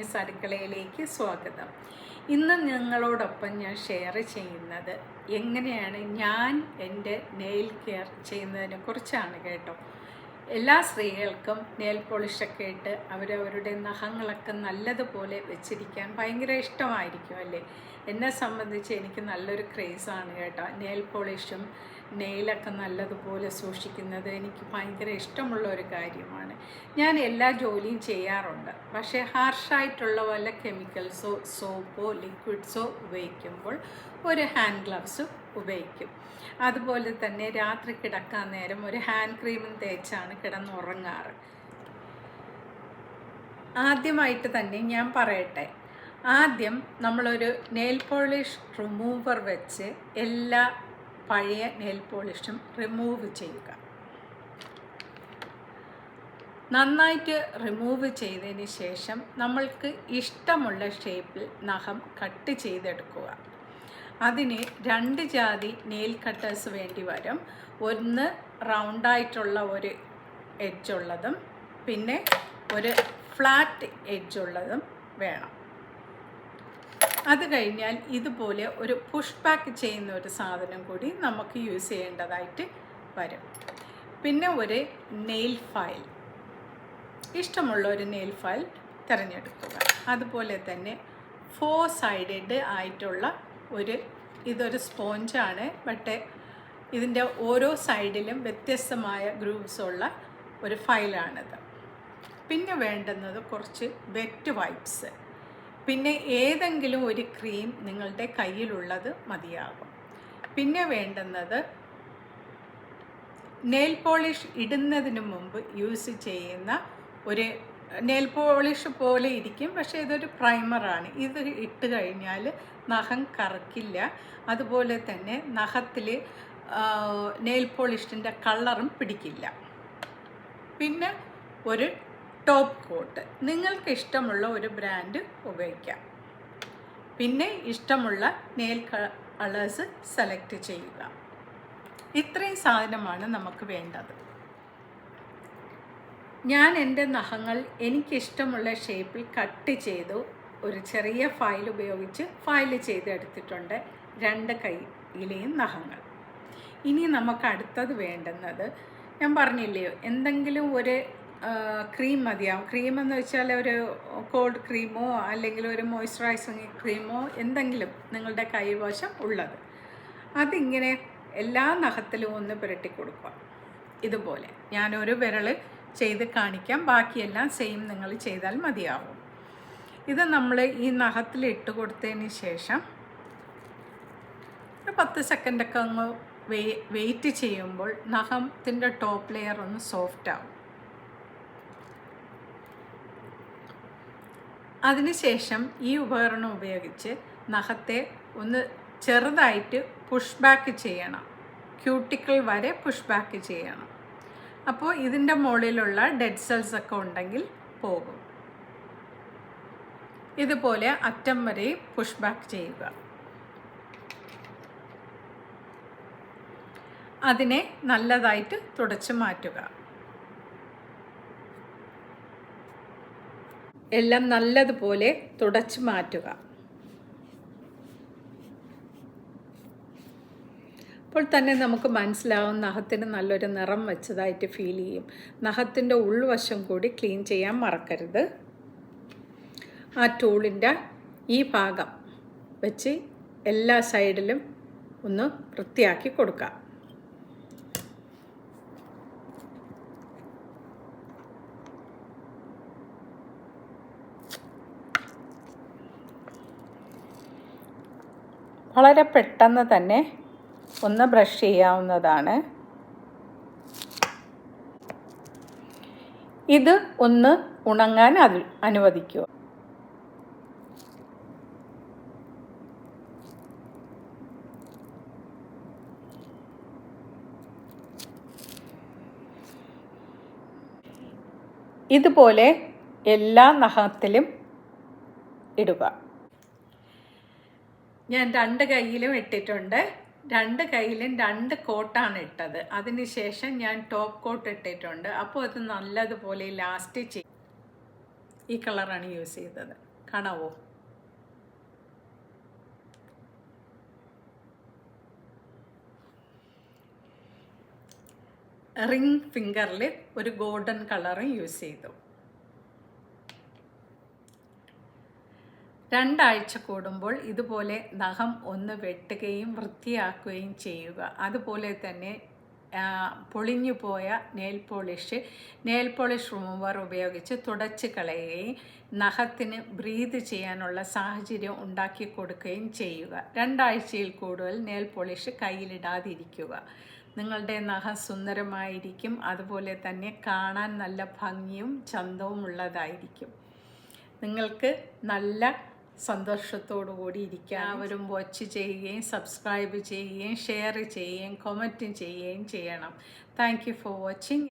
റാണീസ് അടുക്കളയിലേക്ക് സ്വാഗതം. ഇന്ന് നിങ്ങളോടൊപ്പം ഞാൻ ഷെയർ ചെയ്യുന്നത് എങ്ങനെയാണ് ഞാൻ എൻ്റെ നെയിൽ കെയർ ചെയ്യുന്നതിനെ കുറിച്ചാണ് കേട്ടോ. എല്ലാ സ്ത്രീകൾക്കും നെയിൽ പോളിഷൊക്കെ ഇട്ട് അവരവരുടെ നഖങ്ങളൊക്കെ നല്ലതുപോലെ വെച്ചിരിക്കാൻ ഭയങ്കര ഇഷ്ടമായിരിക്കും അല്ലേ. എന്നെ സംബന്ധിച്ച് എനിക്ക് നല്ലൊരു ക്രേസാണ് കേട്ടോ. നെയിൽ പോളിഷും നെയിലൊക്കെ നല്ലതുപോലെ സൂക്ഷിക്കുന്നത് എനിക്ക് ഭയങ്കര ഇഷ്ടമുള്ള ഒരു കാര്യമാണ്. ഞാൻ എല്ലാ ജോലിയും ചെയ്യാറുണ്ട്, പക്ഷേ ഹാർഷായിട്ടുള്ള വല്ല കെമിക്കൽസോ സോപ്പോ ലിക്വിഡ്സോ ഉപയോഗിക്കുമ്പോൾ ഒരു ഹാൻഡ് ഗ്ലൗസ് ഉപയോഗിക്കും. അതുപോലെ തന്നെ രാത്രി കിടക്കാൻ നേരം ഒരു ഹാൻഡ് ക്രീമും തേച്ചാണ് കിടന്നുറങ്ങാറ്. ആദ്യമായിട്ട് തന്നെ ഞാൻ പറയട്ടെ, ആദ്യം നമ്മളൊരു നെയിൽ പോളിഷ് റിമൂവർ വെച്ച് എല്ലാ പഴയ നെയിൽ പോളിഷും റിമൂവ് ചെയ്യുക. നന്നായിട്ട് റിമൂവ് ചെയ്തതിന് ശേഷം നമ്മൾക്ക് ഇഷ്ടമുള്ള ഷേപ്പിൽ നഖം കട്ട് ചെയ്തെടുക്കുക. അതിന് 2 ജാതി നെയിൽ കട്ടേഴ്സ് വേണ്ടി വരും. ഒന്ന് റൗണ്ടായിട്ടുള്ള ഒരു എഡ്ജുള്ളതും പിന്നെ ഒരു ഫ്ലാറ്റ് എഡ്ജുള്ളതും വേണം. അത് കഴിഞ്ഞാൽ ഇതുപോലെ ഒരു പുഷ് ബാക്ക് ചെയ്യുന്ന ഒരു സാധനം കൂടി നമുക്ക് യൂസ് ചെയ്യേണ്ടതായിട്ട് വരും. പിന്നെ ഒരു നെയിൽ ഫയൽ, ഇഷ്ടമുള്ള ഒരു നെയിൽ ഫയൽ തിരഞ്ഞെടുക്കുക. അതുപോലെ തന്നെ 4 സൈഡഡ് ആയിട്ടുള്ള ഇതൊരു സ്പോഞ്ചാണ്, ബട്ട് ഇതിൻ്റെ ഓരോ സൈഡിലും വ്യത്യസ്തമായ ഗ്രൂവ്സ് ഉള്ള ഒരു ഫയലാണിത്. പിന്നെ വേണ്ടുന്നത് കുറച്ച് വെറ്റ് വൈപ്സ്, പിന്നെ ഏതെങ്കിലും ഒരു ക്രീം നിങ്ങളുടെ കയ്യിലുള്ളത് മതിയാകും. പിന്നെ വേണ്ടുന്നത് നെയിൽ പോളിഷ് ഇടുന്നതിന് മുമ്പ് യൂസ് ചെയ്യുന്ന ഒരു നെയിൽ പോളിഷ് പോലെ ഇരിക്കും, പക്ഷേ ഇതൊരു പ്രൈമറാണ്. ഇത് ഇട്ട് കഴിഞ്ഞാൽ നഖം കറക്കില്ല, അതുപോലെ തന്നെ നഖത്തിൽ നെയിൽ പോളിഷിൻ്റെ കളറും പിടിക്കില്ല. പിന്നെ ഒരു ടോപ്പ് കോട്ട്, നിങ്ങൾക്ക് ഇഷ്ടമുള്ള ഒരു ബ്രാൻഡ് ഉപയോഗിക്കാം. പിന്നെ ഇഷ്ടമുള്ള നെയിൽ കളേഴ്സ് സെലക്ട് ചെയ്യുക. ഇത്രയും സാധനമാണ് നമുക്ക് വേണ്ടത്. ഞാൻ എൻ്റെ നഖങ്ങൾ എനിക്കിഷ്ടമുള്ള ഷേപ്പിൽ കട്ട് ചെയ്തു ഒരു ചെറിയ ഫയൽ ഉപയോഗിച്ച് ഫയൽ ചെയ്തെടുത്തിട്ടുണ്ട് 2 കൈയിലെയും നഖങ്ങൾ. ഇനി നമുക്ക് അടുത്തത് വേണ്ടുന്നത്, ഞാൻ പറഞ്ഞില്ലയോ, എന്തെങ്കിലും ഒരു ക്രീം മതിയാവും. ക്രീമെന്ന് വെച്ചാൽ ഒരു കോൾഡ് ക്രീമോ അല്ലെങ്കിൽ ഒരു മോയ്സ്ചറൈസിങ് ക്രീമോ എന്തെങ്കിലും നിങ്ങളുടെ കൈവശം ഉള്ളത് അതിങ്ങനെ എല്ലാ നഖത്തിലും ഒന്ന് പുരട്ടി കൊടുക്കുക. ഇതുപോലെ ഞാനൊരു വിരൽ ചെയ്ത് കാണിക്കാം, ബാക്കിയെല്ലാം സെയിം നിങ്ങൾ ചെയ്താൽ മതിയാവും. ഇത് നമ്മൾ ഈ നഖത്തിൽ ഇട്ട് കൊടുത്തതിന് ശേഷം ഒരു 10 സെക്കൻഡൊക്കെ അങ്ങ് വെയിറ്റ് ചെയ്യുമ്പോൾ നഖത്തിൻ്റെ ടോപ്പ് ലെയർ ഒന്ന് സോഫ്റ്റ് ആവും. അതിനുശേഷം ഈ ഉപകരണം ഉപയോഗിച്ച് നഖത്തെ ഒന്ന് ചെറുതായിട്ട് പുഷ് ബാക്ക് ചെയ്യണം, ക്യൂട്ടിക്കിൾ വരെ പുഷ് ബാക്ക് ചെയ്യണം. അപ്പോൾ ഇതിൻ്റെ മുകളിലുള്ള ഡെഡ് സെൽസ് ഒക്കെ ഉണ്ടെങ്കിൽ പോകും. ഇതുപോലെ അറ്റം വരെ പുഷ് ബാക്ക് ചെയ്യുക. അതിനെ നല്ലതായിട്ട് തുടച്ച് മാറ്റുക. എല്ലാം നല്ലതുപോലെ തുടച്ച് മാറ്റുക. അപ്പോൾ തന്നെ നമുക്ക് മനസ്സിലാവും നഖത്തിന് നല്ലൊരു നിറം വെച്ചതായിട്ട് ഫീൽ ചെയ്യും. നഖത്തിൻ്റെ ഉൾവശം കൂടി ക്ലീൻ ചെയ്യാൻ മറക്കരുത്. ആ ടൂളിൻ്റെ ഈ ഭാഗം വെച്ച് എല്ലാ സൈഡിലും ഒന്ന് വൃത്തിയാക്കി കൊടുക്കുക. വളരെ പെട്ടെന്ന് തന്നെ ഒന്ന് ബ്രഷ് ചെയ്യാവുന്നതാണ്. ഇത് ഒന്ന് ഉണങ്ങാൻ അനുവദിക്കുക. ഇതുപോലെ എല്ലാ നഖത്തിലും ഇടുക. ഞാൻ 2 കൈയിലും ഇട്ടിട്ടുണ്ട്. 2 കൈയിലും 2 കോട്ടാണ് ഇട്ടത്. അതിനുശേഷം ഞാൻ ടോപ്പ് കോട്ട് ഇട്ടിട്ടുണ്ട്. അപ്പോൾ അത് നല്ലതുപോലെ ലാസ്റ്റ് ചെയ്യും. ഈ കളറാണ് യൂസ് ചെയ്തത്. കാണാവോ? റിംഗ് ഫിംഗറിൽ ഒരു ഗോൾഡൻ കളറും യൂസ് ചെയ്തു. 2 ആഴ്ച കൂടുമ്പോൾ ഇതുപോലെ നഖം ഒന്ന് വെട്ടുകയും വൃത്തിയാക്കുകയും ചെയ്യുക. അതുപോലെ തന്നെ പൊളിഞ്ഞു പോയ നെയിൽ പോളിഷ് റിമൂവർ ഉപയോഗിച്ച് തുടച്ച് കളയുകയും നഖത്തിന് ബ്രീത്ത് ചെയ്യാനുള്ള സാഹചര്യം ഉണ്ടാക്കി കൊടുക്കുകയും ചെയ്യുക. 2 ആഴ്ചയിൽ കൂടുതൽ നെയിൽ പോളിഷ് കയ്യിലിടാതിരിക്കുക. നിങ്ങളുടെ നഖം സുന്ദരമായിരിക്കും. അതുപോലെ തന്നെ കാണാൻ നല്ല ഭംഗിയും ചന്തവും ഉള്ളതായിരിക്കും. നിങ്ങൾക്ക് നല്ല സന്തോഷത്തോടു കൂടി ഇരിക്കുക. എല്ലാവരും വാച്ച് ചെയ്യുകയും സബ്സ്ക്രൈബ് ചെയ്യുകയും ഷെയർ ചെയ്യുകയും കമൻറ്റും ചെയ്യുകയും ചെയ്യണം. Thank you for watching.